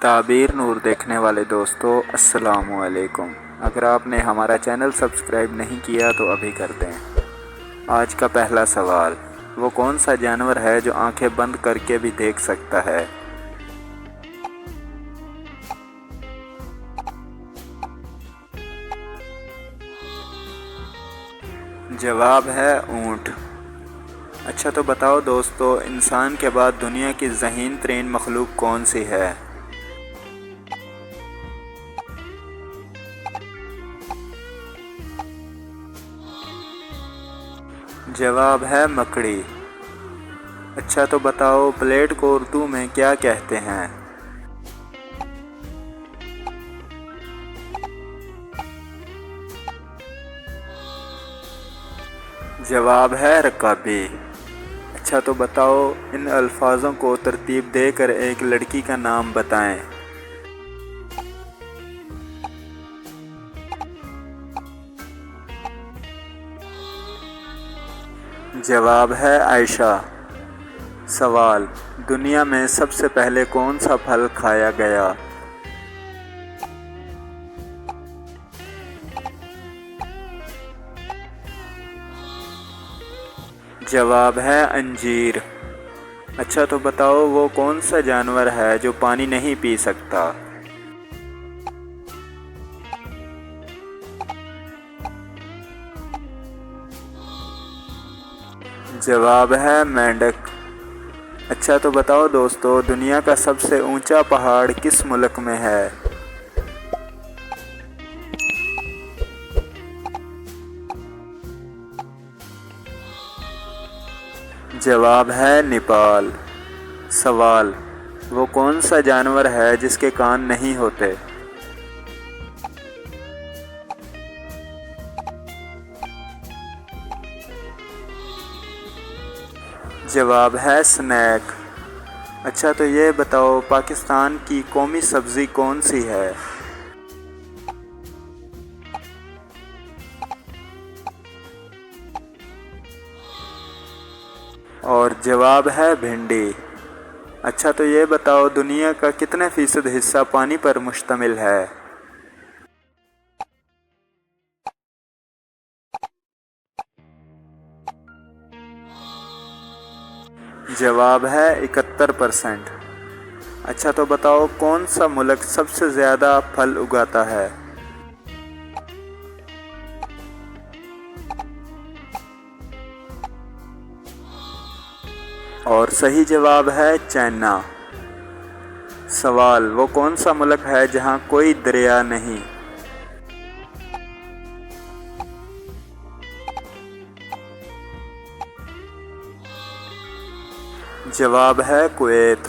تعبیر نور دیکھنے والے دوستو السلام علیکم۔ اگر آپ نے ہمارا چینل سبسکرائب نہیں کیا تو ابھی کر دیں۔ آج کا پہلا سوال، وہ کون سا جانور ہے جو آنکھیں بند کر کے بھی دیکھ سکتا ہے؟ جواب ہے اونٹ۔ اچھا تو بتاؤ دوستو، انسان کے بعد دنیا کی ذہین ترین مخلوق کون سی ہے؟ جواب ہے مکڑی۔ اچھا تو بتاؤ، پلیٹ کو اردو میں کیا کہتے ہیں؟ جواب ہے رکابی۔ اچھا تو بتاؤ، ان الفاظوں کو ترتیب دے کر ایک لڑکی کا نام بتائیں۔ جواب ہے عائشہ۔ سوال، دنیا میں سب سے پہلے کون سا پھل کھایا گیا؟ جواب ہے انجیر۔ اچھا تو بتاؤ، وہ کون سا جانور ہے جو پانی نہیں پی سکتا؟ جواب ہے مینڈک۔ اچھا تو بتاؤ دوستو، دنیا کا سب سے اونچا پہاڑ کس ملک میں ہے؟ جواب ہے نیپال۔ سوال، وہ کون سا جانور ہے جس کے کان نہیں ہوتے؟ جواب ہے سنیک۔ اچھا تو یہ بتاؤ، پاکستان کی قومی سبزی کون سی ہے؟ اور جواب ہے بھنڈی۔ اچھا تو یہ بتاؤ، دنیا کا کتنے فیصد حصہ پانی پر مشتمل ہے؟ جواب ہے 71%۔ اچھا تو بتاؤ، کون سا ملک سب سے زیادہ پھل اگاتا ہے؟ اور صحیح جواب ہے چائنا۔ سوال، وہ کون سا ملک ہے جہاں کوئی دریا نہیں؟ جواب ہے کویت۔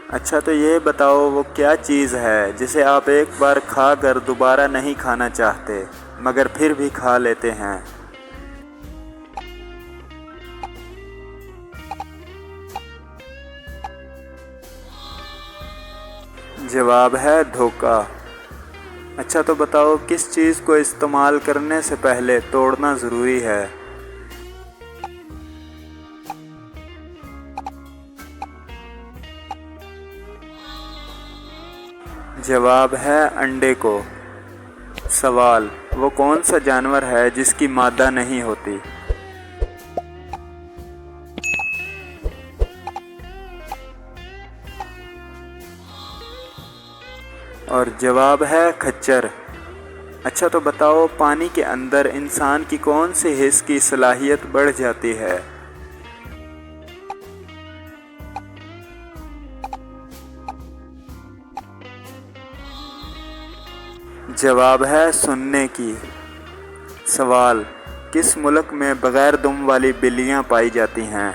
اچھا تو یہ بتاؤ، وہ کیا چیز ہے جسے آپ ایک بار کھا کر دوبارہ نہیں کھانا چاہتے مگر پھر بھی کھا لیتے ہیں؟ جواب ہے دھوکہ۔ اچھا تو بتاؤ، کس چیز کو استعمال کرنے سے پہلے توڑنا ضروری ہے؟ جواب ہے انڈے کو۔ سوال، وہ کون سا جانور ہے جس کی مادہ نہیں ہوتی؟ اور جواب ہے کھچر۔ اچھا تو بتاؤ، پانی کے اندر انسان کی کون سی حس کی صلاحیت بڑھ جاتی ہے؟ جواب ہے سننے کی۔ سوال، کس ملک میں بغیر دم والی بلیاں پائی جاتی ہیں؟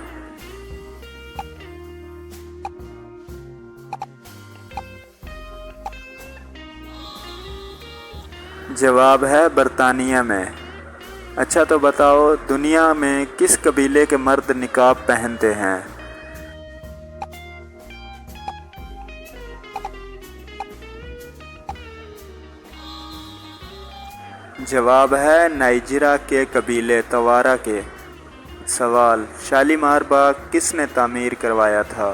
جواب ہے برطانیہ میں۔ اچھا تو بتاؤ، دنیا میں کس قبیلے کے مرد نقاب پہنتے ہیں؟ جواب ہے نائجیریا کے قبیلے توارا کے۔ سوال، شالیمار باغ کس نے تعمیر کروایا تھا؟